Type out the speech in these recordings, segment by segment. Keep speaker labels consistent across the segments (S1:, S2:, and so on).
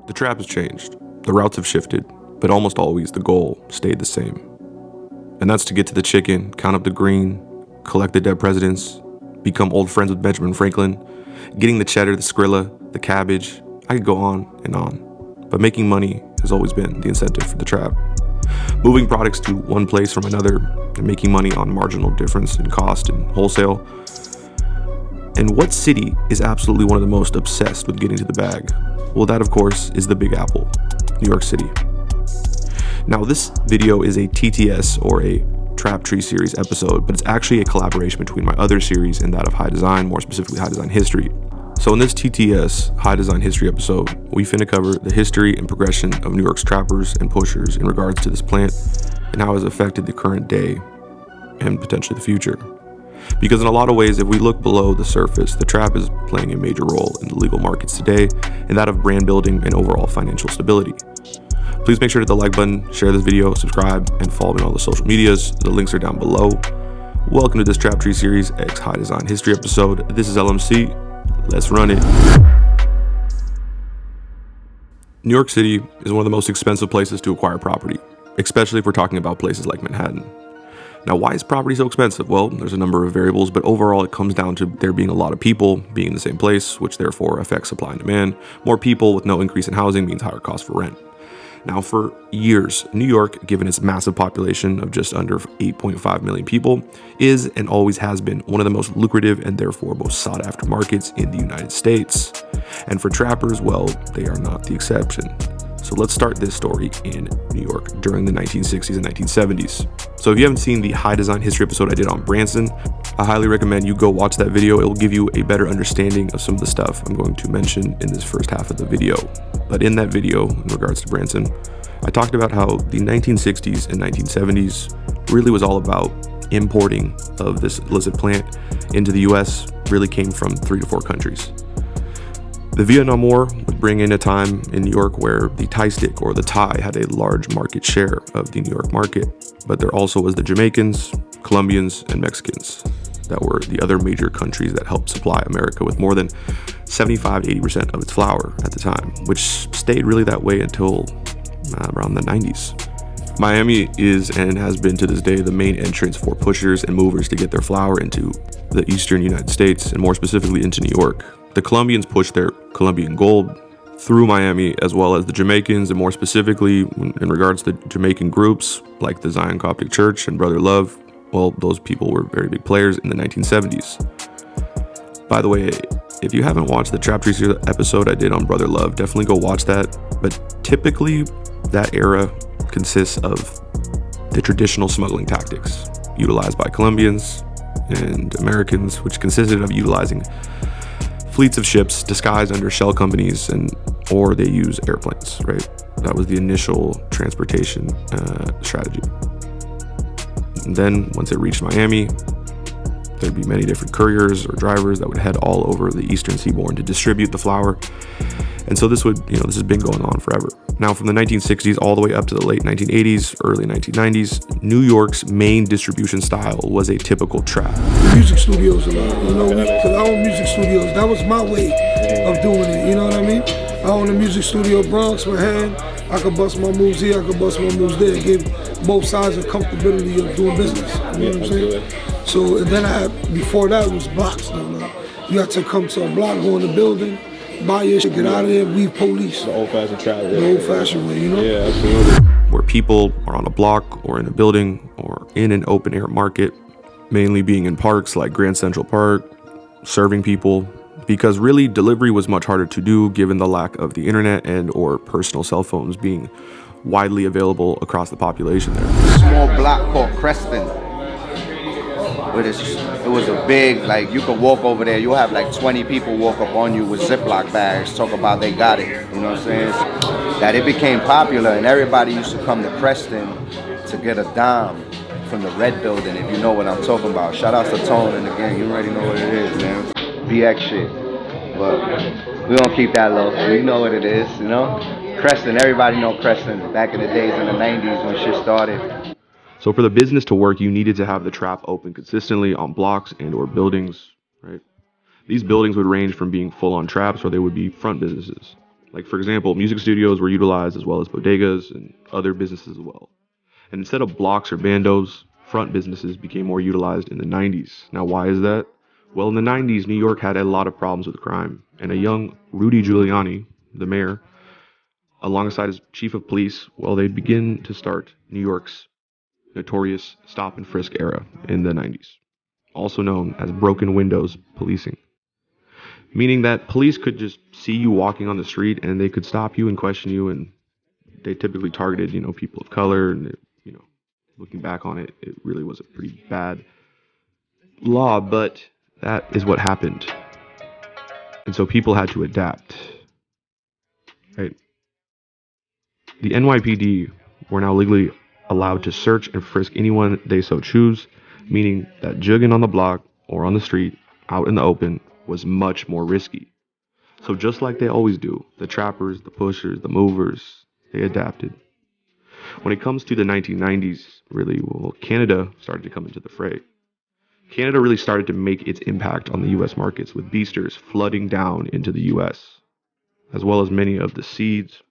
S1: The trap has changed, the routes have shifted, but almost always the goal stayed the same. And that's to get to the chicken, count up the green, collect the dead presidents, become old friends with Benjamin Franklin, getting the cheddar, the Skrilla, the cabbage. I could go on and on. But making money has always been the incentive for the trap. Moving products to one place from another and making money on marginal difference in cost and wholesale. And what city is absolutely one of the most obsessed with getting to the bag? Well, that of course is the Big Apple, New York City. Now this video is a TTS or a Trap Tree series episode, but it's actually a collaboration between my other series and that of High Design, more specifically High Design History. So in this TTS, High Design History episode, we finna cover the history and progression of New York's trappers and pushers in regards to this plant and how it has affected the current day and potentially the future. Because in a lot of ways, if we look below the surface, the trap is playing a major role in the legal markets today and that of brand building and overall financial stability. Please make sure to hit the like button, share this video, subscribe, and follow me on all the social medias. The links are down below. Welcome to this Trap Tree Series X High Design History episode. This is LMC. Let's run it. New York City is one of the most expensive places to acquire property, especially if we're talking about places like Manhattan. Now, why is property so expensive? Well, there's a number of variables, but overall it comes down to there being a lot of people being in the same place, which therefore affects supply and demand. More people with no increase in housing means higher cost for rent. Now, for years, New York, given its massive population of just under 8.5 million people, is and always has been one of the most lucrative and therefore most sought after markets in the United States. And for trappers, well, they are not the exception. So let's start this story in New York during the 1960s and 1970s. So if you haven't seen the High Design History episode I did on Branson, I highly recommend you go watch that video. It will give you a better understanding of some of the stuff I'm going to mention in this first half of the video. But in that video, in regards to Branson, I talked about how the 1960s and 1970s really was all about importing of this illicit plant into the US really came from 3 to 4 countries. The Vietnam War would bring in a time in New York where the Thai stick or the Thai had a large market share of the New York market, but there also was the Jamaicans, Colombians, and Mexicans that were the other major countries that helped supply America with more than 75 to 80% of its flour at the time, which stayed really that way until around the 90s. Miami is and has been to this day the main entrance for pushers and movers to get their flour into the eastern United States and more specifically into New York. The Colombians pushed their Colombian gold through Miami, as well as the Jamaicans, and more specifically in regards to Jamaican groups like the Zion Coptic Church and Brother Love. Well, those people were very big players in the 1970s. By the way, if you haven't watched the Trap Tree episode I did on Brother Love, definitely go watch that. But typically that era consists of the traditional smuggling tactics utilized by Colombians and Americans, which consisted of utilizing fleets of ships disguised under shell companies or they use airplanes, right? That was the initial transportation strategy. And then once it reached Miami, there'd be many different couriers or drivers that would head all over the eastern seaboard to distribute the flour. And so this has been going on forever. Now from the 1960s all the way up to the late 1980s, early 1990s, New York's main distribution style was a typical trap.
S2: Music studios a lot, because I own music studios. That was my way of doing it, you know what I mean? I own a music studio, Bronx, Manhattan. I could bust my moves here, I could bust my moves there. It gave both sides the comfortability of doing business, you know what I'm saying? So, and then before that, it was blocks. You had to come to a block, go in the building, buy your shit, get out of there, weave police.
S3: The old-fashioned trap.
S2: The old-fashioned way, you know?
S3: Yeah, absolutely.
S1: Where people are on a block or in a building or in an open-air market, mainly being in parks like Grand Central Park, serving people, because really delivery was much harder to do given the lack of the internet and or personal cell phones being widely available across the population there.
S4: A small block called Creston. It was a big, like you could walk over there, you'll have like 20 people walk up on you with Ziploc bags, talk about they got it, you know what I'm saying? That it became popular and everybody used to come to Creston to get a dime from the Red Building, if you know what I'm talking about. Shout out to Tone and the gang, you already know what it is, man. BX shit, but we don't keep that low, we know what it is, you know? Creston, everybody know Creston back in the days in the 90s when shit started.
S1: So for the business to work, you needed to have the trap open consistently on blocks and or buildings, right? These buildings would range from being full-on traps or they would be front businesses. Like, for example, music studios were utilized as well as bodegas and other businesses as well. And instead of blocks or bandos, front businesses became more utilized in the 90s. Now, why is that? Well, in the 90s, New York had a lot of problems with crime, and a young Rudy Giuliani, the mayor, alongside his chief of police, well, they begin to start New York's notorious stop and frisk era in the 90s, also known as broken windows policing, meaning that police could just see you walking on the street and they could stop you and question you, and they typically targeted, people of color, and looking back on it, it really was a pretty bad law, but that is what happened. And so people had to adapt, right? The NYPD were now legally allowed to search and frisk anyone they so choose, meaning that jugging on the block or on the street, out in the open, was much more risky. So just like they always do, the trappers, the pushers, the movers, they adapted. When it comes to the 1990s, really, Canada started to come into the fray. Canada really started to make its impact on the U.S. markets, with beasters flooding down into the U.S., as well as many of the seeds.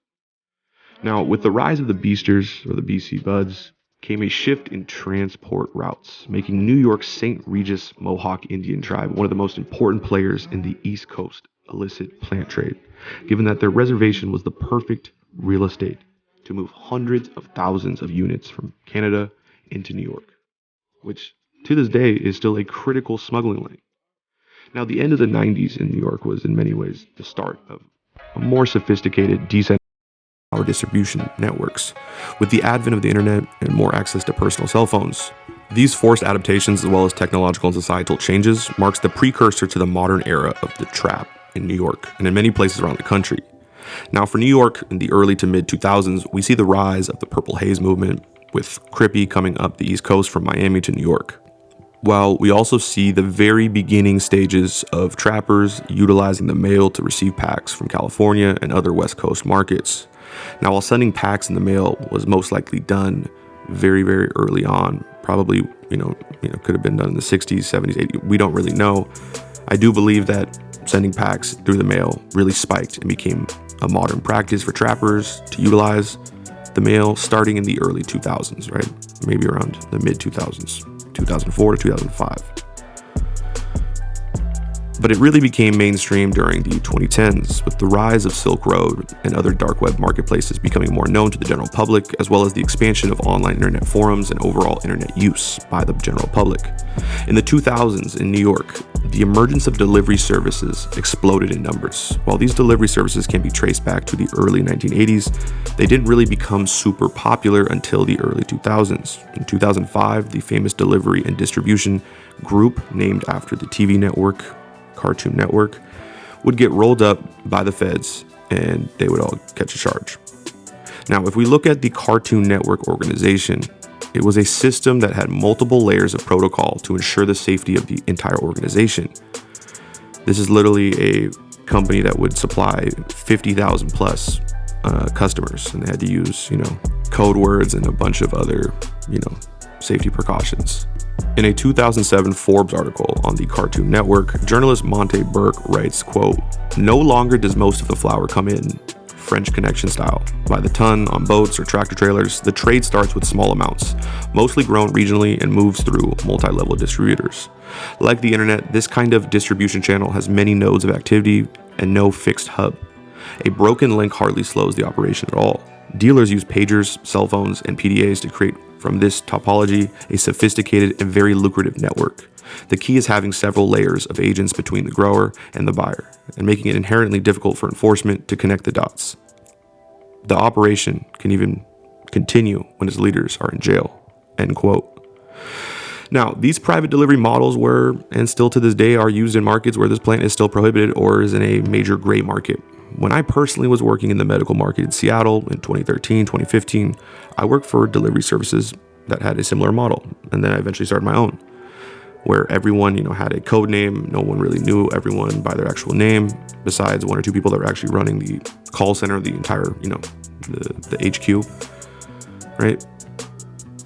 S1: Now, with the rise of the beasters, or the BC Buds, came a shift in transport routes, making New York's St. Regis Mohawk Indian tribe one of the most important players in the East Coast illicit plant trade, given that their reservation was the perfect real estate to move hundreds of thousands of units from Canada into New York, which to this day is still a critical smuggling lane. Now, the end of the 90s in New York was in many ways the start of a more sophisticated, decentralized power distribution networks. With the advent of the internet and more access to personal cell phones, these forced adaptations as well as technological and societal changes marks the precursor to the modern era of the trap in New York and in many places around the country. Now, for New York in the early to mid 2000s, we see the rise of the Purple Haze movement, with Crippy coming up the East Coast from Miami to New York. While we also see the very beginning stages of trappers utilizing the mail to receive packs from California and other West Coast markets. Now, while sending packs in the mail was most likely done very, very early on, probably, could have been done in the 60s, 70s, 80s, we don't really know. I do believe that sending packs through the mail really spiked and became a modern practice for trappers to utilize the mail starting in the early 2000s, right? Maybe around the mid 2000s, 2004 to 2005. But it really became mainstream during the 2010s, with the rise of Silk Road and other dark web marketplaces becoming more known to the general public, as well as the expansion of online internet forums and overall internet use by the general public. In the 2000s in New York, the emergence of delivery services exploded in numbers. While these delivery services can be traced back to the early 1980s, they didn't really become super popular until the early 2000s. In 2005, the famous delivery and distribution group, named after the TV network Cartoon Network, would get rolled up by the feds and they would all catch a charge. Now, if we look at the Cartoon Network organization, it was a system that had multiple layers of protocol to ensure the safety of the entire organization. This is literally a company that would supply 50,000 plus customers, and they had to use, code words and a bunch of other, safety precautions. In a 2007 Forbes article on the Cartoon Network, journalist Monte Burke writes, quote, "No longer does most of the flour come in French Connection style, by the ton on boats or tractor trailers. The trade starts with small amounts, mostly grown regionally, and moves through multi-level distributors. Like the internet, this kind of distribution channel has many nodes of activity and no fixed hub. A broken link hardly slows the operation at all. Dealers use pagers, cell phones, and PDAs to create from this topology a sophisticated and very lucrative network. The key is having several layers of agents between the grower and the buyer, and making it inherently difficult for enforcement to connect the dots. The operation can even continue when its leaders are in jail." End quote. Now, these private delivery models were, and still to this day, are used in markets where this plant is still prohibited or is in a major gray market. When I personally was working in the medical market in Seattle in 2013, 2015, I worked for delivery services that had a similar model. And then I eventually started my own, where everyone, had a code name. No one really knew everyone by their actual name, besides one or two people that were actually running the call center, the entire, the HQ, right?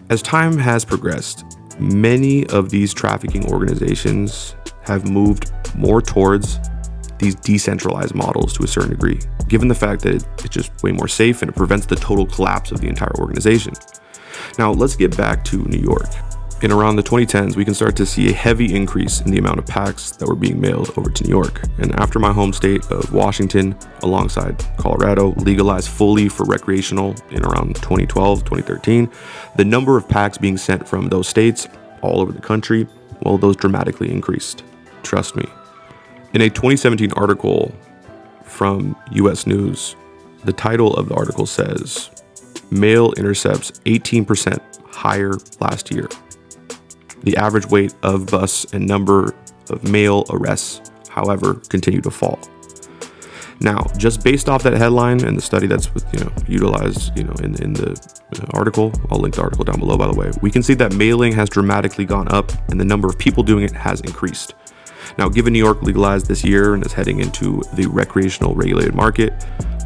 S1: As time has progressed, many of these trafficking organizations have moved more towards these decentralized models to a certain degree, given the fact that it's just way more safe and it prevents the total collapse of the entire organization. Now, let's get back to New York. In around the 2010s, we can start to see a heavy increase in the amount of packs that were being mailed over to New York. And after my home state of Washington, alongside Colorado, legalized fully for recreational in around 2012, 2013, the number of packs being sent from those states all over the country, well, those dramatically increased. Trust me. In a 2017 article from US News, the title of the article says, "Mail intercepts 18% higher last year. The average weight of bus and number of mail arrests, however, continue to fall." Now, just based off that headline and the study that's utilized, in the article, I'll link the article down below, by the way, we can see that mailing has dramatically gone up and the number of people doing it has increased. Now, given New York legalized this year and is heading into the recreational regulated market,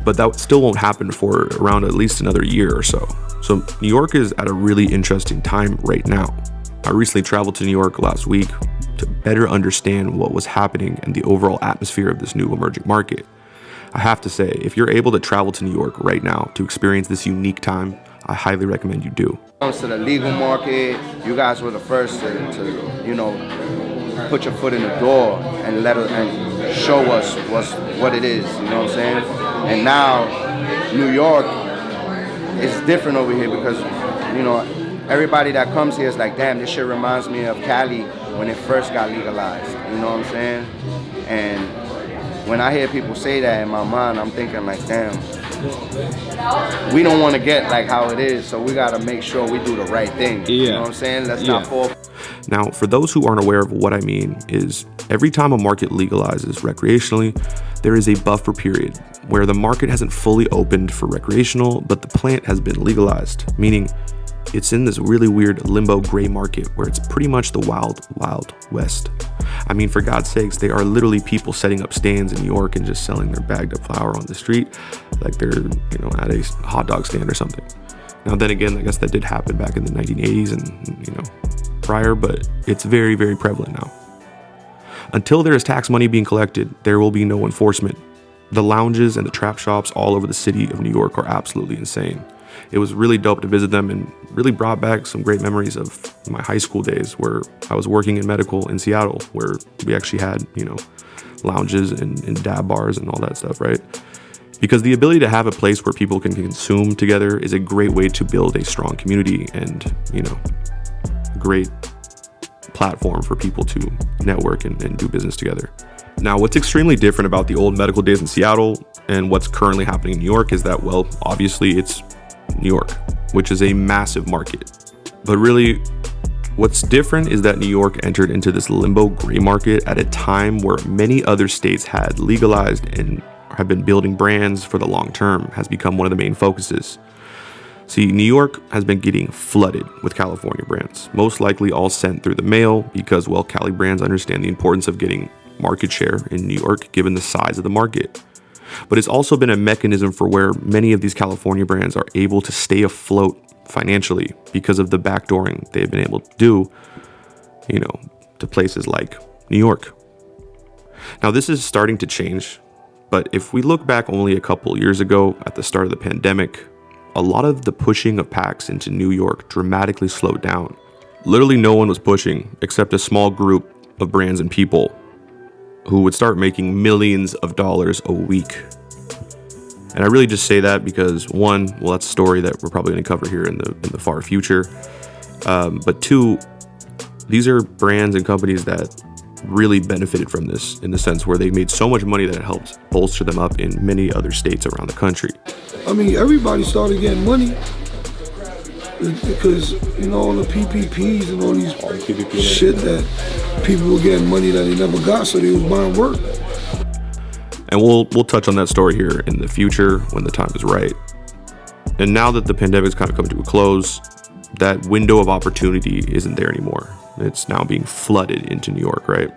S1: but that still won't happen for around at least another year or so. So New York is at a really interesting time right now. I recently traveled to New York last week to better understand what was happening and the overall atmosphere of this new emerging market. I have to say, if you're able to travel to New York right now to experience this unique time, I highly recommend you do.
S4: When it comes to the legal market, you guys were the first to put your foot in the door and and show us what it is, you know what I'm saying? And now New York is different over here because, everybody that comes here is like, damn, this shit reminds me of Cali when it first got legalized, you know what I'm saying? And when I hear people say that in my mind, I'm thinking like, damn, we don't want to get like how it is, so we got to make sure we do the right thing, you know what I'm saying? Let's not fall.
S1: Now, for those who aren't aware of what I mean, is every time a market legalizes recreationally, there is a buffer period where the market hasn't fully opened for recreational, but the plant has been legalized, meaning it's in this really weird limbo gray market where it's pretty much the wild, wild west. I mean, for God's sakes, they are literally people setting up stands in New York and just selling their bagged up flour on the street like they're, at a hot dog stand or something. Now, then again, I guess that did happen back in the 1980s and, prior, but it's very, very prevalent now. Until there is tax money being collected, there will be no enforcement. The lounges and the trap shops all over the city of New York are absolutely insane. It was really dope to visit them and really brought back some great memories of my high school days where I was working in medical in Seattle, where we actually had, lounges and dab bars and all that stuff, right? Because the ability to have a place where people can consume together is a great way to build a strong community and, a great platform for people to network and do business together. Now, what's extremely different about the old medical days in Seattle and what's currently happening in New York is that, well, obviously it's New York, which is a massive market. But really, what's different is that New York entered into this limbo gray market at a time where many other states had legalized and have been building brands for the long term, has become one of the main focuses. See, New York has been getting flooded with California brands, most likely all sent through the mail because, well, Cali brands understand the importance of getting market share in New York given the size of the market. But it's also been a mechanism for where many of these California brands are able to stay afloat financially because of the backdooring they've been able to do, to places like New York. Now, this is starting to change, but if we look back only a couple years ago at the start of the pandemic, a lot of the pushing of packs into New York dramatically slowed down. Literally no one was pushing except a small group of brands and people who would start making millions of dollars a week. And I really just say that because one, well, that's a story that we're probably going to cover here in the far future. But two, these are brands and companies that really benefited from this in the sense where they made so much money that it helped bolster them up in many other states around the country.
S2: I mean, everybody started getting money because, all the PPPs and all these shit that people were getting money that they never got, so they was buying work.
S1: And we'll touch on that story here in the future when the time is right. And now that the pandemic's kind of come to a close, that window of opportunity isn't there anymore. It's now being flooded into New York, right?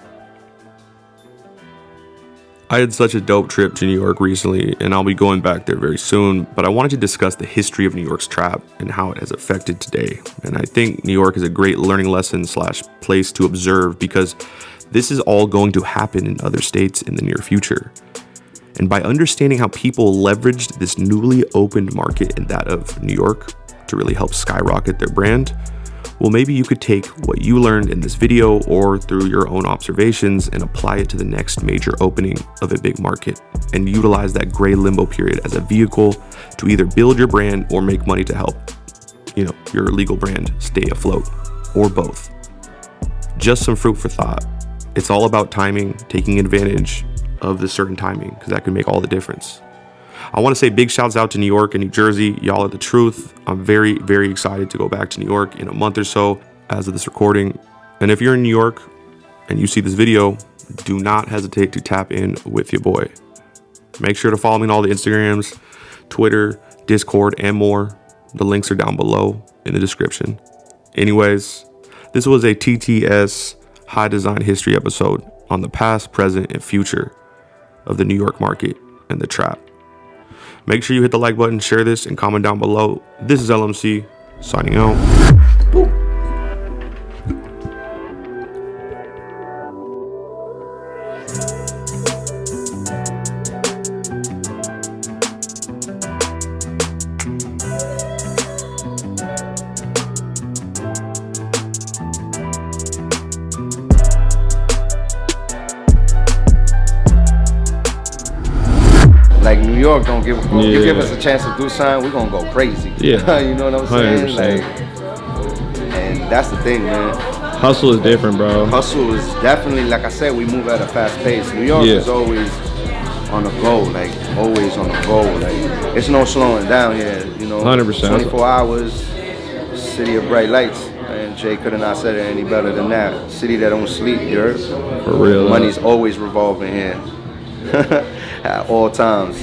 S1: I had such a dope trip to New York recently, and I'll be going back there very soon, but I wanted to discuss the history of New York's trap and how it has affected today. And I think New York is a great learning lesson / place to observe because This is all going to happen in other states in the near future. And by understanding how people leveraged this newly opened market in that of New York to really help skyrocket their brand, well, maybe you could take what you learned in this video or through your own observations and apply it to the next major opening of a big market and utilize that gray limbo period as a vehicle to either build your brand or make money to help, your illegal brand stay afloat, or both. Just some fruit for thought. It's all about timing, taking advantage of the certain timing, because that can make all the difference. I want to say big shouts out to New York and New Jersey. Y'all are the truth. I'm very, very excited to go back to New York in a month or so as of this recording. And if you're in New York and you see this video, do not hesitate to tap in with your boy. Make sure to follow me on all the Instagrams, Twitter, Discord, and more. The links are down below in the description. Anyways, this was a TTS High Design History episode on the past, present, and future of the New York market and the trap. Make sure you hit the like button, share this, and comment down below. This is LMC, signing out. Boom.
S4: Like New York don't give you give us a chance to do something, we're gonna go crazy.
S3: Yeah.
S4: You know what I'm saying?
S3: 100%.
S4: Like, and that's the thing, man.
S3: Hustle is different, bro.
S4: Hustle is definitely, like I said, we move at a fast pace. New York is always on the go, like always on the go. Like it's no slowing down here,
S3: 100%.
S4: 24 hours, city of bright lights. And Jay could have not said it any better than that. City that don't sleep, you heard?
S3: For real.
S4: Money's always revolving here. At all times.